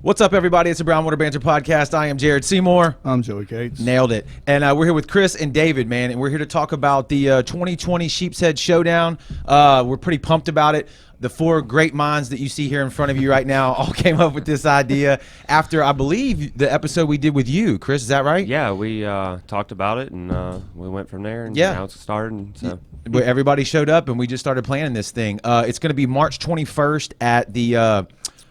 What's up, everybody? It's a Brown Water Banter podcast. I am Jared Seymour. I'm Joey Cates. Nailed it. And we're here with Chris and David, man, and we're here to talk about the 2020 Sheepshead Showdown. We're pretty pumped about it. The four great minds that you see here in front of you right now all came up with this idea after, I believe, the episode we did with you. Chris, is that right? Yeah, we talked about it, and we went from there, and now it's started. And so. Everybody showed up, and we just started planning this thing. It's going to be March 21st at the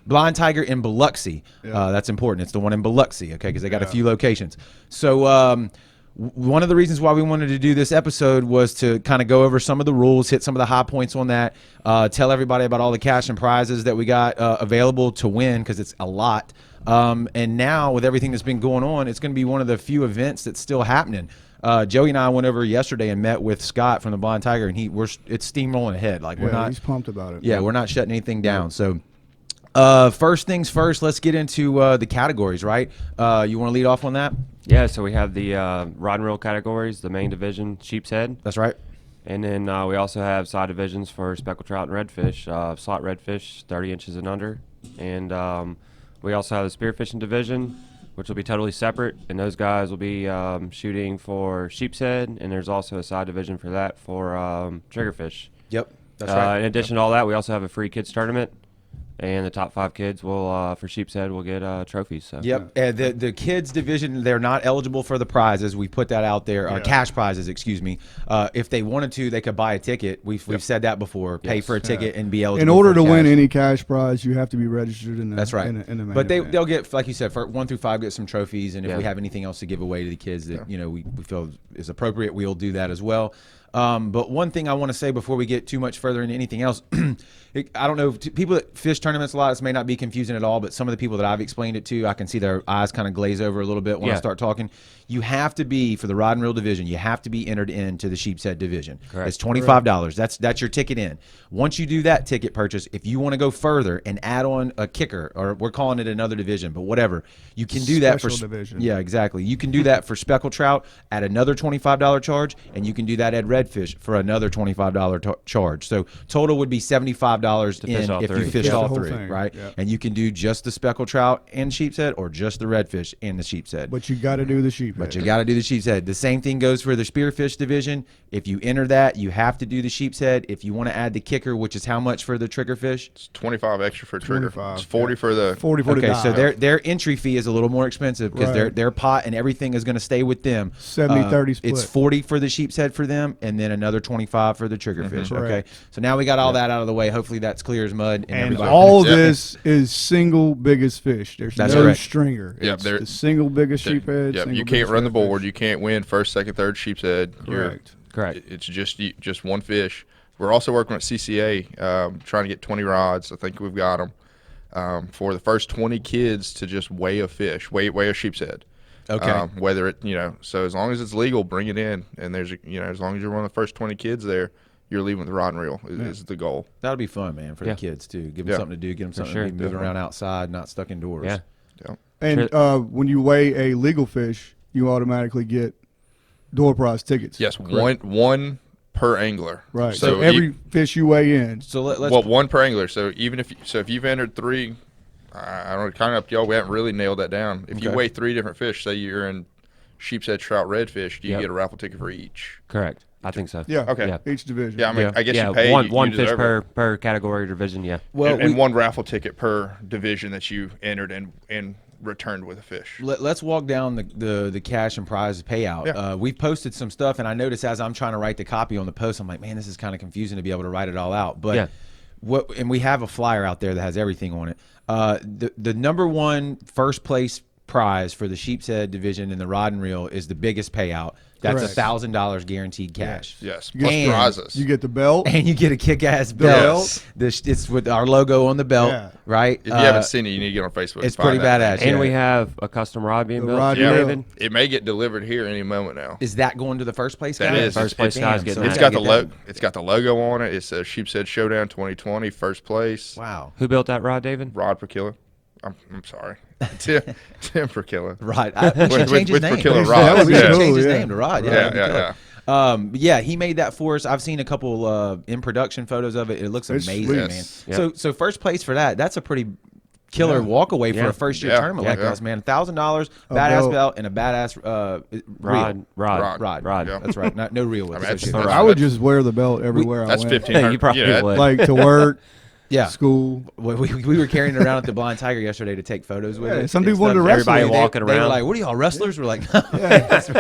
Blind Tiger in Biloxi. That's important. It's the one in Biloxi, okay, because they got a few locations. So one of the reasons why we wanted to do this episode was to kind of go over some of the rules, hit some of the high points on that, tell everybody about all the cash and prizes that we got available to win, because it's a lot. And now with everything that's been going on, it's going to be one of the few events that's still happening. Joey and I went over yesterday and met with Scott from the Blind Tiger, and it's steamrolling ahead. Like he's pumped about it. Yeah, we're not shutting anything down. So first things first, let's get into the categories, right? You want to lead off on that? Yeah, so we have the rod and reel categories, the main division, Sheepshead. That's right. And then we also have side divisions for speckled trout and redfish, slot redfish, 30 inches and under. And we also have the spearfishing division, which will be totally separate. And those guys will be shooting for sheepshead. And there's also a side division for that for triggerfish. Yep, that's right. In addition to all that, we also have a free kids tournament. And the top 5 kids will, for Sheepshead, will get trophies. So. Yep. The kids division, they're not eligible for the prizes. We put that out there. Cash prizes, excuse me. If they wanted to, they could buy a ticket. We've said that before. Pay for a ticket and be eligible. In order to cash. Win any cash prize, you have to be registered in the. That's right. In the main but event. they'll get, like you said, for 1 through 5, get some trophies. And if we have anything else to give away to the kids that we feel is appropriate, we'll do that as well. But one thing I want to say before we get too much further into anything else, I don't know, people that fish tournaments a lot, this may not be confusing at all, but some of the people that I've explained it to, I can see their eyes kind of glaze over a little bit when I start talking. You have to be, for the rod and reel division, you have to be entered into the Sheepshead division. Correct. It's $25. That's your ticket in. Once you do that ticket purchase, if you want to go further and add on a kicker, or we're calling it another division, but whatever, you can do that for division. Yeah, exactly. You can do that for speckled trout at another $25 charge, and you can do that at redfish for another $25 charge. So total would be $75 if you fished all three, right? Yep. And you can do just the speckled trout and sheepshead, or just the redfish and the sheepshead. But you got to do the sheepshead. But you got to do the sheepshead. The same thing goes for the spearfish division. If you enter that, you have to do the sheepshead. If you want to add the kicker, which is how much for the triggerfish? It's 25 extra for trigger. 25. It's 40 for the 40 for the Okay, dive. so their entry fee is a little more expensive because their pot and everything is going to stay with them. 70-30 split. It's 40 for the sheepshead for them, and then another 25 for the triggerfish. Okay, so now we got all that out of the way. Hopefully that's clear as mud. And all this is single biggest fish. There's no stringer. Yep, it's the single biggest sheephead. Yep, you can't run the board. You can't win first, second, third sheepshead. Correct. It's just one fish. We're also working with CCA, trying to get 20 rods. I think we've got them for the first 20 kids to just weigh a fish, weigh a sheepshead. Okay. Whether it, so as long as it's legal, bring it in. And there's, as long as you're one of the first 20 kids there, you're leaving with the rod and reel is the goal. That'll be fun, man, for the kids too. Give them something to do. Give them something to be moving around outside, not stuck indoors. Yeah. And when you weigh a legal fish, you automatically get door prize tickets. Yes, one per angler. Right. So every fish you weigh in. So let's one per angler. So even if you've entered 3, I don't know, kind of up to y'all. We haven't really nailed that down. If you weigh 3 different fish, say you're in sheepshead, trout, redfish, do you get a raffle ticket for each? Correct. I think so. Yeah. Okay. Yeah. Each division. Yeah. I mean, I guess you pay one you fish per category or division. Yeah. Well, and one raffle ticket per division that you entered and returned with a fish. Let's walk down the cash and prize payout. Yeah. We've posted some stuff, and I noticed as I'm trying to write the copy on the post, I'm like, man, this is kind of confusing to be able to write it all out. But and we have a flyer out there that has everything on it. The number one first place prize for the sheepshead division in the rod and reel is the biggest payout. That's $1,000 guaranteed cash. Yes. Plus prizes. You get the belt. And you get a kick-ass belt. It's with our logo on the belt, right? If you haven't seen it, you need to get on Facebook. It's pretty badass. And we have a custom rod being built. David. It may get delivered here any moment now. Is that going to the first place guys? That is. First place guys getting It's got the logo. It's got the logo on it. It says Sheepshead Showdown 2020, first place. Wow. Who built that rod, David? Rod per killer. I'm sorry. Tim per killer. Right. We should change his name. Per killer Rod. We should change his name to Rod. Yeah. He made that for us. I've seen a couple in production photos of it. It looks amazing, man. Yep. So first place for that. That's a pretty killer walk away for Yeah. a first year Yeah. tournament Yeah. like us, man. $1,000, A badass belt. belt, and a badass Rod. rod. Yeah. That's right. Not no reel with I mean, associated. that's- I would just wear the belt everywhere That's I went. 1,500. You probably yeah, would. Like to work, Yeah. school. We were carrying it around at the Blind Tiger yesterday to take photos with Yeah, it. some and people wanted to stuff. wrestle. Everybody They- walking They were around. like, "What are y'all wrestlers?" We're like,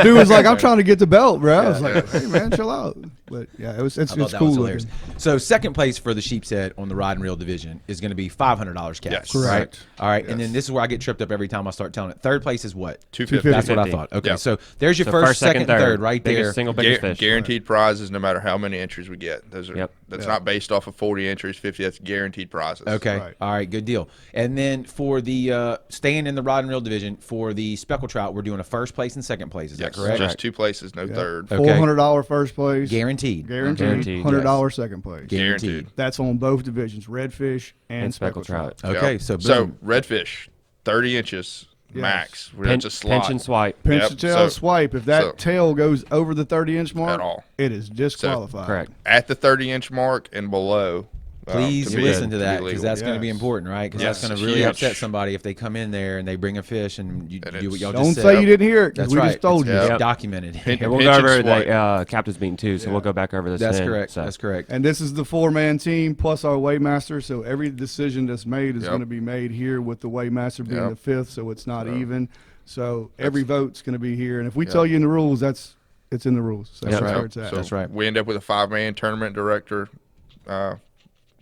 Dude was like, "I'm trying to get the belt, bro." I was like, "Hey man, chill out." But yeah, it's I thought it's that cool was looking. hilarious. So second place for the Sheepshead on the rod and reel division is going to be $500 cash. Yes. Right? Correct. All right. And Yes. then this is where I get tripped up every time I start telling it. Third place is what? 250. That's what I 250. thought. Okay. Yeah. So there's your So first, second, third right biggest there. Single biggest fish. Guaranteed prizes, no matter how many entries we get. Those are Yep. that's Yeah. not based off of 40 entries, 50. That's guaranteed prizes. Okay. Right. All right. Good deal. And then for the staying in the rod and reel division for the speckled trout, we're doing a first place and second place. Is Yes, that correct? just 2 places, no third. Okay. $400 first place, Guaranteed. guaranteed. Guaranteed, $100 second place. Guaranteed. That's on both divisions, redfish and speckled speckled trout. trout. Okay. Yep. So boom. So redfish, 30 inches Yes. max. That's a slot. Pinch and swipe. Pinch Yep, the tail, so- swipe. If that so- tail goes over the 30-inch mark, At all. it is disqualified. Correct. At the 30-inch mark and below. Please to be- listen to be that because legal. that's going to be Yes. important, right? Because Yes, that's going it's to really huge. upset somebody if they come in there and they bring a fish and you And do what it's- y'all Don't just say said. you didn't hear it because That's we right. just told you. It's Yep. documented. Pinch- And we'll pinch go and over swipe. the captain's meeting too, so we'll go back over this. That's then. correct. So. That's correct. And this is the 4-man team plus our weighmaster. So every decision that's made is Yep. going to be made here with the weighmaster being Yep. the fifth, so it's not Yep. even. So every vote's going to be here. And if we Yep. tell you in the rules, it's in the rules. So Yep. that's where Yep. it's at. So That's right. We end up with a 5-man tournament director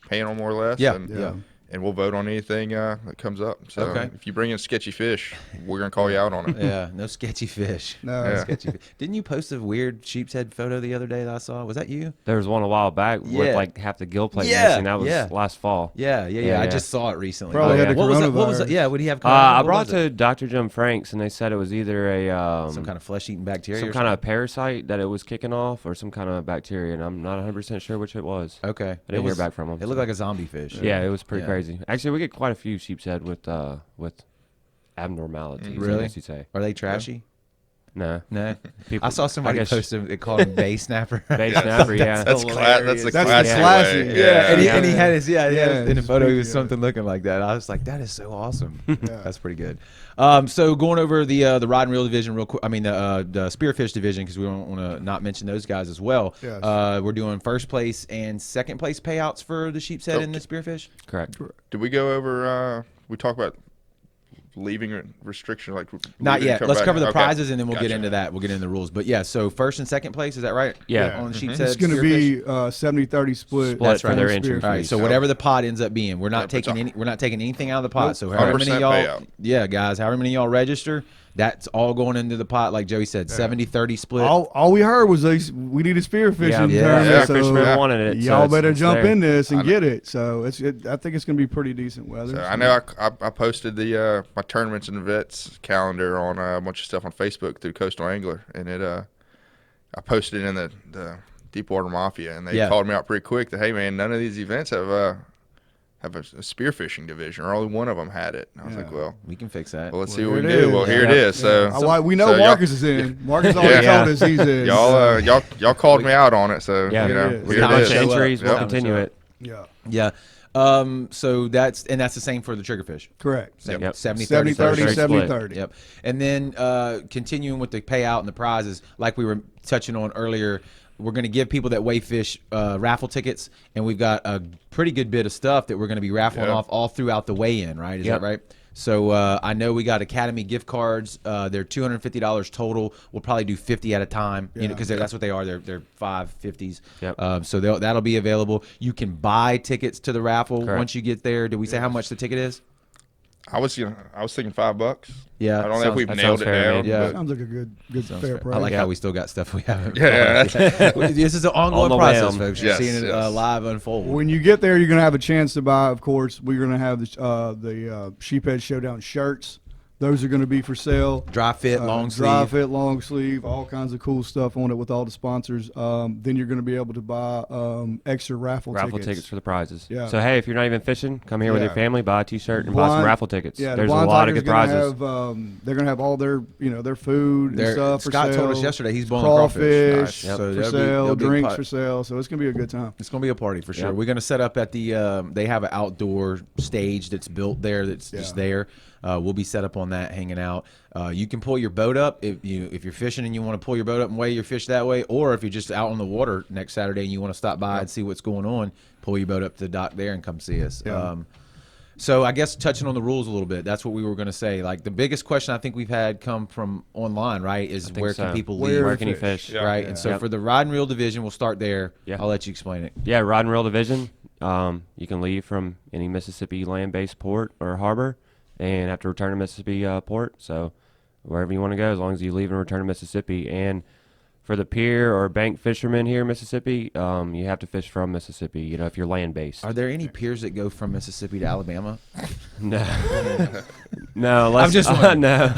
panel, more or less. Yeah. And, Yeah. and we'll vote on anything that comes up. So Okay. if you bring in sketchy fish, we're gonna call you out on it. Yeah, no sketchy fish. No. No Yeah. sketchy fish. Didn't you post a weird sheepshead photo the other day that I saw? Was that you? There was one a while back Yeah. with like half the gill plate Yeah, missing. That was yeah. last fall. Yeah. Yeah, I yeah. just saw it recently. Probably had the what was that? What was coronavirus. it? Yeah, would he have? I What brought was it? to Dr. Jim Franks, and they said it was either a some kind of flesh-eating bacteria. some or kind of something? parasite that it was kicking off, or some kind of bacteria, and I'm not 100% sure which it was. Okay. I didn't hear back from him. It looked like a zombie fish. Yeah, it was pretty Yeah. crazy. Actually, we get quite a few sheepshead with abnormalities. Really? I guess you'd say. Are they trashy? No. No. People, I saw somebody guess post him. They called him bay snapper. Bay snapper, yeah. That's hilarious. the That's classy the classy, way. yeah. And he, Yeah. and he had his Yeah, in the his photo he was big, something looking like that. I was like, that is so awesome. Yeah. That's pretty good. So going over the rod and reel division real quick. I mean the spearfish division because we don't want to not mention those guys as well. Yes. We're doing first place and second place payouts for the sheepshead and the spearfish. Correct. Did we go over? We talk about leaving restriction, like Not leaving, yet. come Let's back? cover the Okay. prizes and then we'll get Gotcha. into that. We'll get into the rules. But yeah, so first and second place, is that right? Yeah. On the Mhm. sheepshead. It's going to spearfish? be 70-30 split. Split for their on entry spearfish. All right, so Yeah. whatever the pot ends up being, we're not Yep, it's taking all- we're not taking anything out of the pot. Nope. So however many 100% y'all, payout. yeah, guys, however many y'all register, that's all going into the pot. Like Joey said, 70-30 split. All we heard was we need a spearfishing Yeah, Yeah. tournament, Yeah. so Fishermen wanted it. so y'all it's- better it's jump there. in this and I know. get it. So I think it's going to be pretty decent weather. So I know I posted the my tournaments and events calendar on a bunch of stuff on Facebook through Coastal Angler, and I posted it in the Deepwater Mafia, and they Yeah. called me out pretty quick that, hey man, none of these events have a spearfishing division, or only one of them had it. And I was Yeah. like, well, We can fix that. let's see Well, what we here can it do. Well, is. here it Yeah. is. So We know so y'all- Marcus is in. Marcus already Yeah. told us he's in. y'all called me out on it, so Yeah, you know, here it is. With here a it bunch is. of entries, we'll Yep. continue it. Yeah, Yeah. So that's the same for the triggerfish. correct. Same, Yep. 70-30. 70-30, Split. 70-30. Yep. And then continuing with the payout and the prizes, like we were touching on earlier, we're going to give people that weigh fish raffle tickets, and we've got a pretty good bit of stuff that we're going to be raffling Yeah. off all throughout the weigh-in, right? Is Yep. that right? So I know we got Academy gift cards. They're $250 total. We'll probably do 50 at a time, you know, Yeah. because that's what they are. They're 550s. Yep. So that'll be available. You can buy tickets to the raffle Correct. once you get there. Did we say how much the ticket is? I was thinking $5. Yeah, I don't know if sounds- we've that nailed sounds it fair to down. me. Yeah. but- Sounds like a good Sounds fair fair. price. I like Yeah. how we still got stuff we haven't. Yeah, This is an ongoing On the process, whim. folks. You're Yes, seeing it yes. live unfold. When you get there, you're going to have a chance to buy. Of course, we're going to have the Sheephead Showdown shirts. Those are going to be for sale. Dry fit, long sleeve. Dry fit, long sleeve, all kinds of cool stuff on it with all the sponsors. Then you're going to be able to buy extra raffle tickets for the prizes. Yeah. So, hey, if you're not even fishing, come here with your family, buy a T-shirt, and buy some raffle tickets. Yeah, there's a lot of good prizes. They're going to have all their food and stuff for Scott sale. told us yesterday he's boiling crawfish crawfish. Nice. for sale, drinks for sale. So it's going to be a good time. It's going to be a party for sure. Yep. We're going to set up at the they have an outdoor stage that's built there that's just there. We'll be set up on that, hanging out. You can pull your boat up if you're fishing and you want to pull your boat up and weigh your fish that way, or if you're just out on the water next Saturday and you want to stop by and see what's going on, pull your boat up to the dock there and come see us. Yeah. So I guess touching on the rules a little bit, that's what we were going to say. Like the biggest question I think we've had come from online, right, is where can people leave? Where can you fish? Yeah. Right, and so for the rod and reel division, we'll start there. Yeah. I'll let you explain it. Yeah, rod and reel division. You can leave from any Mississippi land-based port or harbor and have to return to Mississippi port. So wherever you want to go, as long as you leave and return to Mississippi. And for the pier or bank fishermen here in Mississippi, you have to fish from Mississippi, if you're land-based. Are there any piers that go from Mississippi to Alabama? No. No, I'm just wondering. no.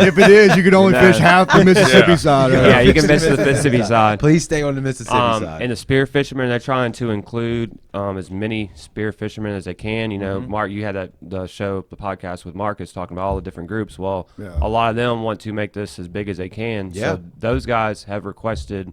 If it is, you can only fish half the Mississippi side. Of it. Yeah, you can miss the Mississippi side. Please stay on the Mississippi side. And the spear fishermen, they're trying to include as many spear fishermen as they can. Mark, you had the podcast with Marcus talking about all the different groups. Well, a lot of them want to make this as big as they can. Yeah. So those guys have requested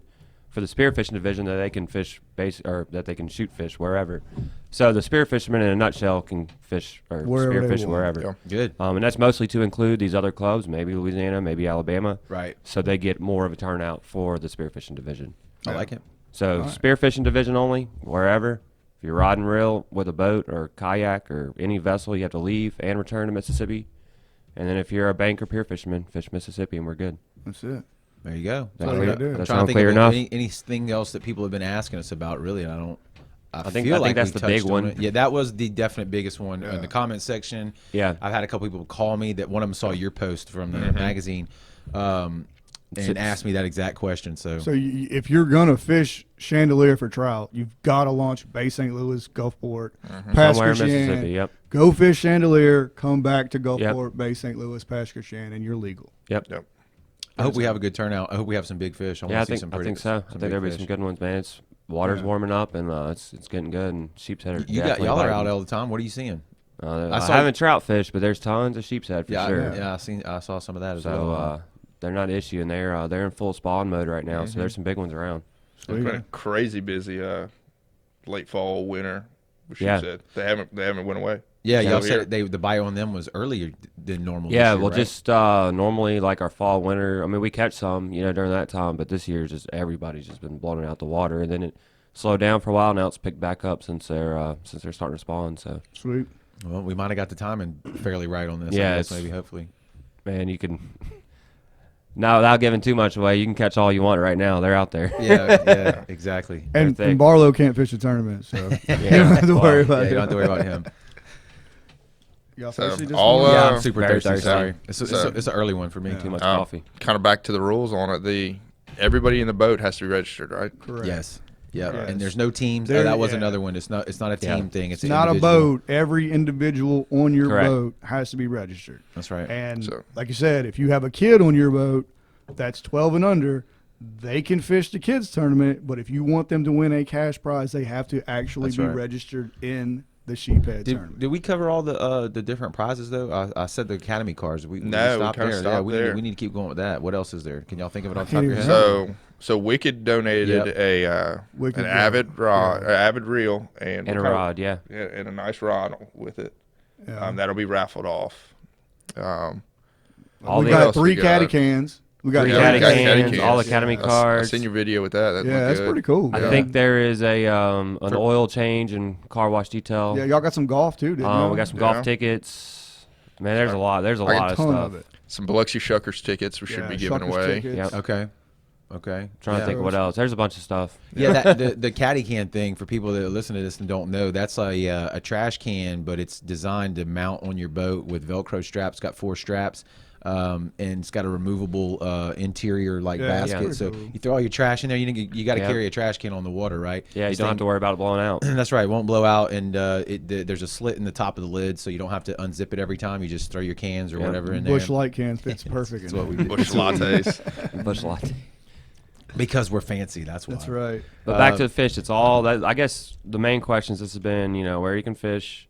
for the spearfishing division that they can fish or that they can shoot fish wherever. So the spear fishermen in a nutshell can fish or spearfish wherever. Yeah. Good. And that's mostly to include these other clubs, maybe Louisiana, maybe Alabama. Right. So they get more of a turnout for the spearfishing division. I like it. So spearfishing division only, wherever. If you're rod and reel with a boat or kayak or any vessel, you have to leave and return to Mississippi. And then if you're a bank or pier fisherman, fish Mississippi, and we're good. That's it. There you go. That all clear- you gotta do. That Trying to sound think clear of enough? anything else that people have been asking us about, really, and I think feel like that's we the big touched on one. it. Yeah, that was the definite biggest one in the comment section. Yeah. I've had a couple people call me that one of them saw your post from the magazine and asked me that exact question. So if you're gonna fish chandelier for trout, you've got to launch Bay St. Louis, Gulfport, Somewhere in Pasco Mississippi, yep. Go fish chandelier, come back to Gulfport, Bay St. Louis, Pasco-Shan, and you're legal. Yep. I hope we have a good turnout. I hope we have some big fish. I Yeah, I want to see think, some I pretty, think so. I think there'll be some good ones, man. Water's warming up, and it's getting good, and sheepshead are definitely y'all are biting. out all the time. What are you seeing? I haven't trout fished, but there's tons of sheepshead for sure. Yeah, I saw some of that as well. So they're not an issue, and they're in full spawn mode right now. So there's some big ones around. It's been crazy busy late fall, winter. Yeah. Said. They haven't went away. Yeah, y'all Over here. said the bite on them was earlier than normal. Yeah, this year, well, right? just normally like our fall, winter. I mean, we catch some, during that time, but this year just everybody's just been blowing it out the water, and then it slowed down for a while. Now it's picked back up since they're starting to spawn. So Sweet. Well, we might have got the timing fairly right on this. Yeah, I guess, it's- maybe hopefully. man, you can. Now, without giving too much away, you can catch all you want right now. They're out there. Yeah, exactly. And thick. Barlow can't fish the tournament, so you don't have to Well, worry about yeah, it. you don't have to worry about him. Y'all So, thirsty this all, morning? Yeah, I'm super very thirsty. thirsty. Sorry, it's So- an early one for me. Too much coffee. Kind of back to the rules on it. Everybody in the boat has to be registered, right? Correct. Yes. Yeah, Yes. and there's no teams. There- That was yeah. another one. It's not a team thing. It's It's not a individual. boat. Every individual on your Correct. boat has to be registered. That's right. And So- like you said, if you have a kid on your boat that's 12 and under, they can fish the kids tournament. But if you want them to win a cash prize, they have to actually That's be right. registered in the Sheephead tournament. Did we cover all the different prizes though? I said the academy cards. We No, we stopped kinda there. stopped we there. need to keep going with that. What else is there? Can y'all think of it off the I top of can't your even head? So Wicked donated Wicked an reel. avid rod, avid reel, and And a rod, yeah. and a nice rod with it. Yeah. That'll be raffled off. All we the got else 3 we caddy got? cans. We got Three Yeah, caddy we got cans, caddy all cans. academy I cards. seen your video with that. That Yeah, looked that's good. pretty cool. I Yeah. think there is an oil change and car wash detail. Yeah, y'all got some golf too, didn't you? We got some Yeah. golf tickets. Man, there's a lot. There's a I got lot a of ton stuff. of it. Some Biloxi Shuckers tickets we should Yeah, be giving Shuckers away. tickets. Yep. Okay. Okay. Trying to think of what else. There's a bunch of stuff. Yeah, the caddy can thing, for people that listen to this and don't know, that's a trash can, but it's designed to mount on your boat with Velcro straps. Got 4 straps, and it's got a removable interior basket. Yeah. So you throw all your trash in there. You got to Yep. carry a trash can on the water, right? Yeah, you This don't have thing- to worry about it blowing out. That's right. It won't blow out, and there's a slit in the top of the lid, so you don't have to unzip it every time. You just throw your cans or Yep. whatever in there. Bush Light can fits perfect. That's in what we there. do. Bush lattes. Bush light. Because we're fancy. That's why. That's right. But back to the fish, it's all that. I guess the main questions this has been, where you can fish,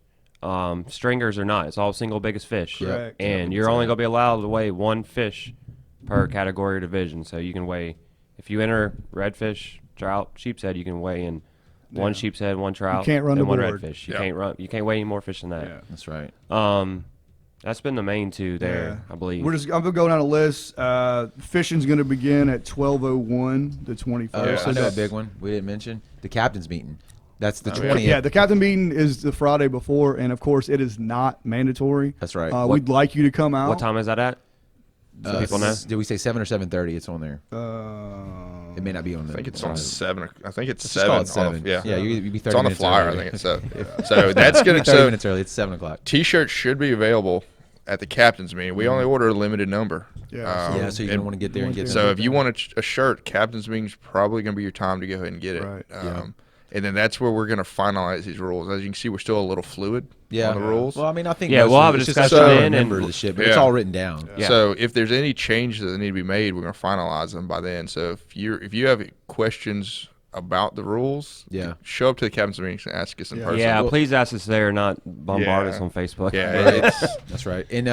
stringers or not. It's all single biggest fish. Correct. And you're only going to be allowed to weigh 1 fish per category or division. So you can weigh, if you enter redfish, trout, sheepshead, you can weigh in 1 sheepshead, 1 trout, can't run and the 1 board. redfish. You Yeah. can't run. You can't weigh any more fish than that. Yeah. That's right. That's been the main 2 there, I believe. I'm gonna go down a list. Fishing's gonna begin at 12:01, the 21st. I So know a that's- big one we didn't mention. The captain's meeting. That's the yeah. 20th. Yeah, the captain meeting is the Friday before, and of course, it is not mandatory. That's right. We'd like you to come out. What time is that at? So people know. Did we say 7 or 7:30? It's on there. It may not be on there. I think it's on 7. I think it's Let's 7. just call it 7. Yeah. You'd be 30 It's on the minutes flyer. early. I think it's 7. So that's gonna. 30 So minutes early. It's 7 o'clock. T-shirts should be available at the captain's meeting. We only order a limited number. Yeah, Yeah, so you're gonna want to get there and get So if you want a shirt, captain's meeting's probably going to be your time to go ahead and get it. Right. And then that's where we're going to finalize these rules. As you can see, we're still a little fluid on the rules. Well, I mean, I think Yeah, most we'll of have it- a it's just discussion trying to in remember and- the shit, but Yeah. it's all written down. Yeah. So if there's any changes that need to be made, we're going to finalize them by then. So if you have questions about the rules, Yeah. show up to the captain's meeting and ask us in person. Yeah, Well- please ask us there, not bombard Yeah. us on Facebook. Yeah, it's That's right. And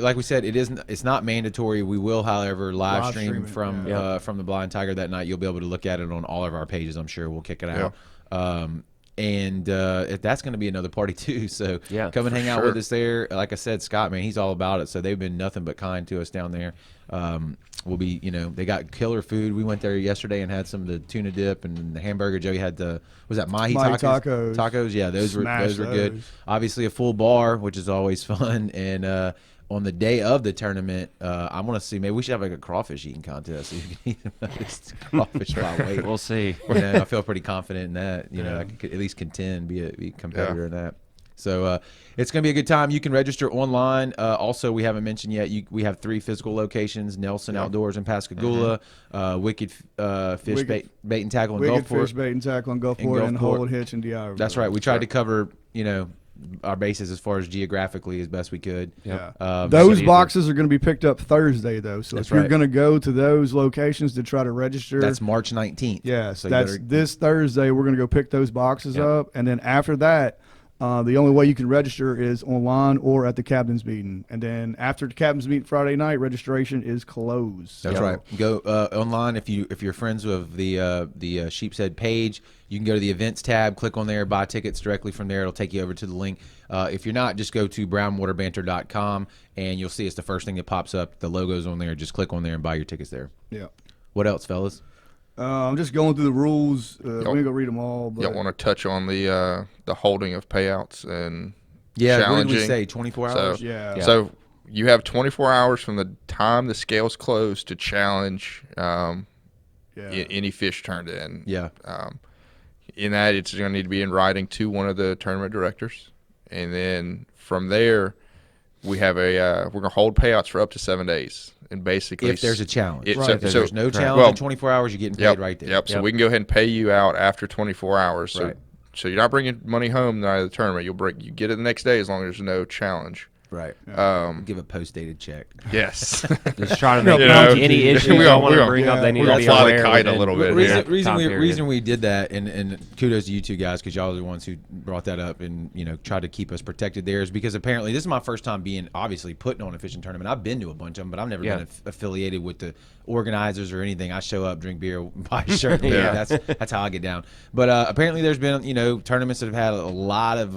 like we said, it's not mandatory. We will, however, live stream stream it, from yeah. from the Blind Tiger that night. You'll be able to look at it on all of our pages. I'm sure we'll kick it out. And if that's going to be another party too. So Yeah, come and for hang out sure. with us there. Like I said, Scott, man, he's all about it. So they've been nothing but kind to us down there. We'll be, they got killer food. We went there yesterday and had some of the tuna dip and the hamburger. Joey had was that mahi Mahi tacos? tacos. Tacos, yeah, those Smash were good. those. Obviously a full bar, which is always fun. And on the day of the tournament, I want to see, maybe we should have like a crawfish eating contest. So you can eat the most crawfish by weight. We'll see. I feel pretty confident in that. I could at least contend, be a competitor in that. So it's going to be a good time. You can register online. Also, we haven't mentioned yet, we have 3 physical locations: Nelson Outdoors in Pascagoula, Wicked Fish Wicked- Bait and Tackle in Wicked Gulfport. Fish Bait and Tackle in Gulfport, and Gulfport. Hold Hitch and DI. That's right. We tried to cover, our bases as far as geographically as best we could. Yeah. Those easy. boxes are going to be picked up Thursday, though. So That's if you're right. going to go to those locations to try to register, That's March 19th. yes, So you that's better- this Thursday. We're going to go pick those boxes Yeah. up, and then after that, the only way you can register is online or at the captain's meeting. And then after the captain's meeting Friday night, registration is closed. That's So- right. Go online if you're friends with the Sheepshead page. You can go to the events tab, click on there, buy tickets directly from there. It'll take you over to the link. If you're not, just go to brownwaterbanter.com and you'll see it's the first thing that pops up. The logo's on there. Just click on there and buy your tickets there. Yeah. What else, fellas? I'm just going through the rules. We ain't gonna read them all, but Y'all want to touch on the holding of payouts and What did challenging? we say? 24 So, hours? yeah. So you have 24 hours from the time the scales close to challenge any fish turned in. Yeah. In that, it's going to need to be in writing to one of the tournament directors, and then from there, we have we're going to hold payouts for up to 7 days, and basically If there's a challenge. It- Right. so- If so- there's no correct. challenge Well, in 24 hours, you're getting paid Yep, right there. Yep. So Yep. we can go ahead and pay you out after 24 hours. So, Right. so you're not bringing money home the night of the tournament. You get it the next day as long as there's no challenge. Right. Give a post-dated check. Yes. Just trying to make You know, any issues we you gonna- want we to gonna- bring up. yeah, They need we're to gonna be fly the aware kite a within little bit. that Yeah. time period. Reason we did that, and kudos to you two guys because y'all are the ones who brought that up and tried to keep us protected there, is because apparently this is my first time being obviously putting on a fishing tournament. I've been to a bunch of them, but I've never Yeah. been affiliated with the organizers or anything. I show up, drink beer, buy a shirt. Yeah. That's how I get down. But apparently there's been tournaments that have had a lot of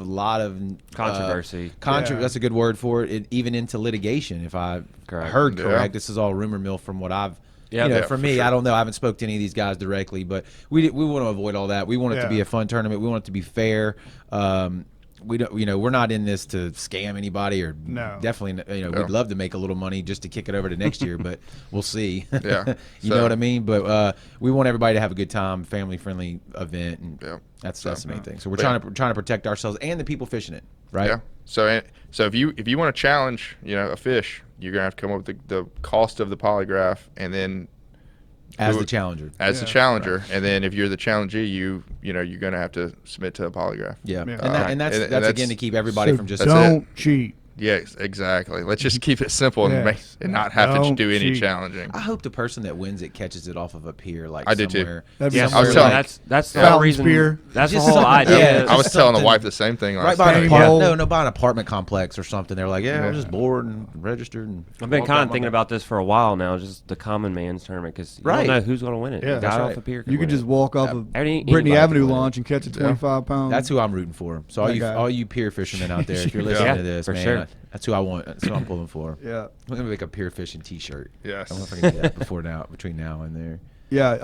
Controversy. Yeah. That's a good word for it. Even into litigation, if I Correct. heard Yeah. correct. This is all rumor mill from what I've. Yeah. You know, Yeah, for for me, sure. I don't know. I haven't spoke to any of these guys directly, but we want to avoid all that. We want it to Yeah. be a fun tournament. We want it to be fair. we don't, we're not in this to scam anybody or definitely, we'd love to make a little money just to kick it over to next year, but we'll see. Yeah. You know what I mean? But we want everybody to have a good time, family-friendly event, and that's the main thing. So we're trying to protect ourselves and the people fishing it, right? Yeah. So if you want to challenge, a fish, you're gonna have to come up with the cost of the polygraph, and then as the challenger. As the challenger, and then if you're the challengee, you're going to have to submit to a polygraph. Yeah, and that's again to keep everybody from just don't cheat. Yes, exactly. Let's just keep it simple and not have to do any challenging. I hope the person that wins it catches it off of a pier, like I did somewhere. too. Yeah, I was telling that's the whole reason. Spear. That's the Just whole something- idea. yeah, I was just telling the something- wife the same thing Right last by night. by an apartment complex or something. They're like, we're just bored and registered. And I've been walked kind out of my thinking back. about this for a while now, just the common man's tournament, because you don't know who's going to win it. Yeah, the guy that's off right. the pier You could win just it. walk off of Anybody Brittany can Avenue win it. launch and catch a 25-pound. That's who I'm rooting for. So all you pier fishermen out there, if you're listening to this, for man, sure. that's who I want. That's who I'm pulling for. Yeah. I'm gonna make a pier fishing T-shirt. Yes. I don't know if I can do that between now and there. Yeah.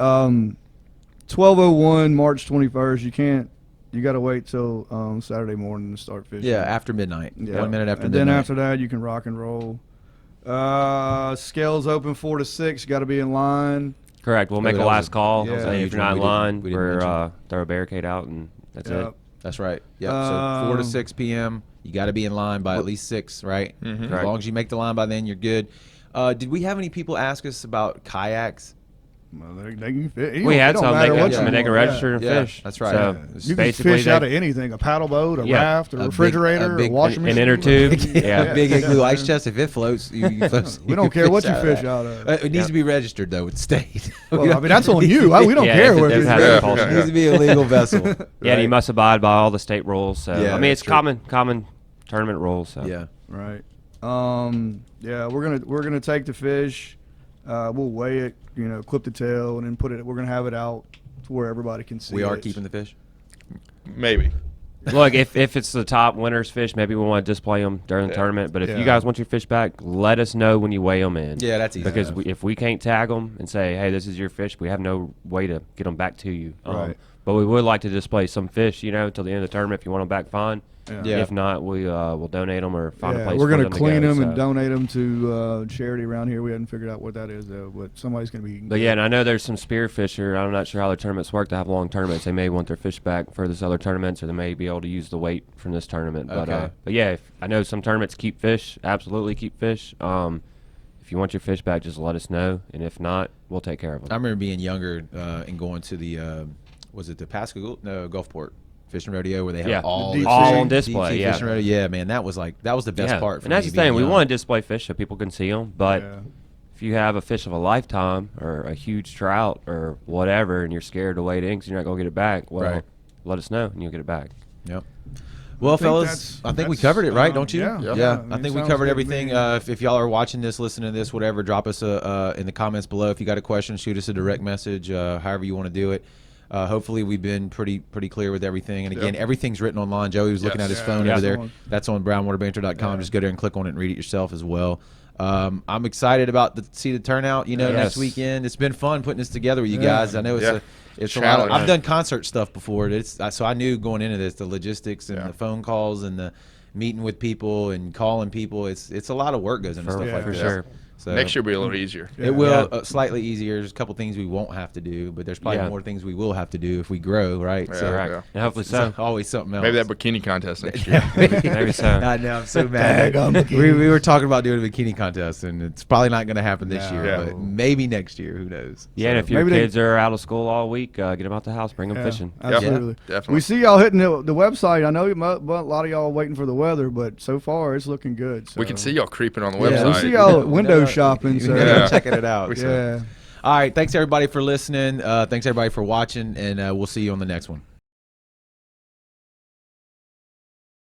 12:01 March 21st. You got to wait till Saturday morning to start fishing. Yeah, after midnight. Yeah. 1 minute after and midnight. then after that, you can rock and roll. Scales open 4 to 6. Got to be in line. Correct. We'll make that a was last call. yeah. Say if you're not in We line, didn't mention. throw a barricade out, and that's it. That's right. Yep. So 4 to 6 p.m. You got to be in line by at least 6, right? Mm-hmm. As Correct. long as you make the line by then, you're good. Did we have any people ask us about kayaks? Well, they can fit. We had some. They what can you register want. and Yeah, fish. that's right. So Yeah. You can basically, fish out of anything: a paddle boat, a raft, a refrigerator, a washing an machine. inner tube. Yeah, big igloo ice chest. If it floats, you float. We don't care what you of fish that. out of. It needs to be registered though with the state. Well, I mean, that's on you. We don't Yeah, care it where does it's have registered. that false- It needs to be a legal vessel. Yeah, and you must abide by all the state rules. So Yeah, I mean, that's it's true. common tournament rules. So Yeah. Right. Yeah, we're gonna take the fish. We'll weigh it, clip the tail, and then put it. We're gonna have it out to where everybody can see. We are it. keeping the fish. Maybe. Look, if it's the top winner's fish, maybe we want to display them during the tournament. But if Yeah. you guys want your fish back, let us know when you weigh them in. Yeah, that's easy. Because if we can't tag them and say, hey, this is your fish, we have no way to get them back to you. Right. But we would like to display some fish, until the end of the tournament. If you want them back, fine. Yeah. If not, we'll donate them or find a Yeah, place we're for gonna them clean to go, them and so. donate them to charity around here. We hadn't figured out what that is though, but somebody's gonna be. But yeah, and I know there's some spearfisher. I'm not sure how their tournaments work. They have long tournaments. They may want their fish back for this other tournaments, or they may be able to use the weight from this tournament. But Okay. but yeah, I know some tournaments keep fish. Absolutely keep fish. If you want your fish back, just let us know, and if not, we'll take care of them. I remember being younger and going to the was it the Pascagoula? No, Gulfport Fishing Rodeo where they have all The the all fishing- on display, DT yeah. Fishing rodeo. Yeah, man, that was the best part. For And that's me the thing. being We young. want to display fish so people can see them. But Yeah. if you have a fish of a lifetime or a huge trout or whatever, and you're scared to weigh it in because you're not going to get it back, well, Right. let us know and you'll get it back. Yep. Well, think fellas, I think we that's, covered it, right? Don't you? yeah. Yeah. Yeah. I I mean, think we sounds covered good to everything. me. If y'all are watching this, listening to this, whatever, drop us in the comments below. If you got a question, shoot us a direct message. However you want to do it. Hopefully, we've been pretty clear with everything. And again, everything's written online. Joey was looking at his phone over there. That's on brownwaterbanter.com. Just go there and click on it and read it yourself as well. I'm excited about see the turnout. Next weekend. It's been fun putting this together with you guys. I know it's a lot. Of, I've done concert stuff before. So I knew going into this the logistics and the phone calls and the meeting with people and calling people. It's a lot of work goes into stuff like for this. sure. So Next year will be a little easier. it will slightly easier. There's a couple things we won't have to do, but there's probably more things we will have to do if we grow, right? Yeah, So Correct. And hopefully so. it's always something else. Maybe that bikini contest next year. Maybe so. I know. I'm so mad. We were talking about doing a bikini contest, and it's probably not going to happen this year, Yeah. but maybe next year. Who knows? Yeah, and if your maybe kids are out of school all week, get them out the house, bring them fishing. Absolutely. definitely. We see y'all hitting the website. I know a lot of y'all are waiting for the weather, but so far it's looking good. So. We can see y'all creeping on the Yeah. website. We see y'all window shopping. So Yeah. Checking it out. yeah. All right. Thanks everybody for listening. Thanks everybody for watching, and we'll see you on the next one.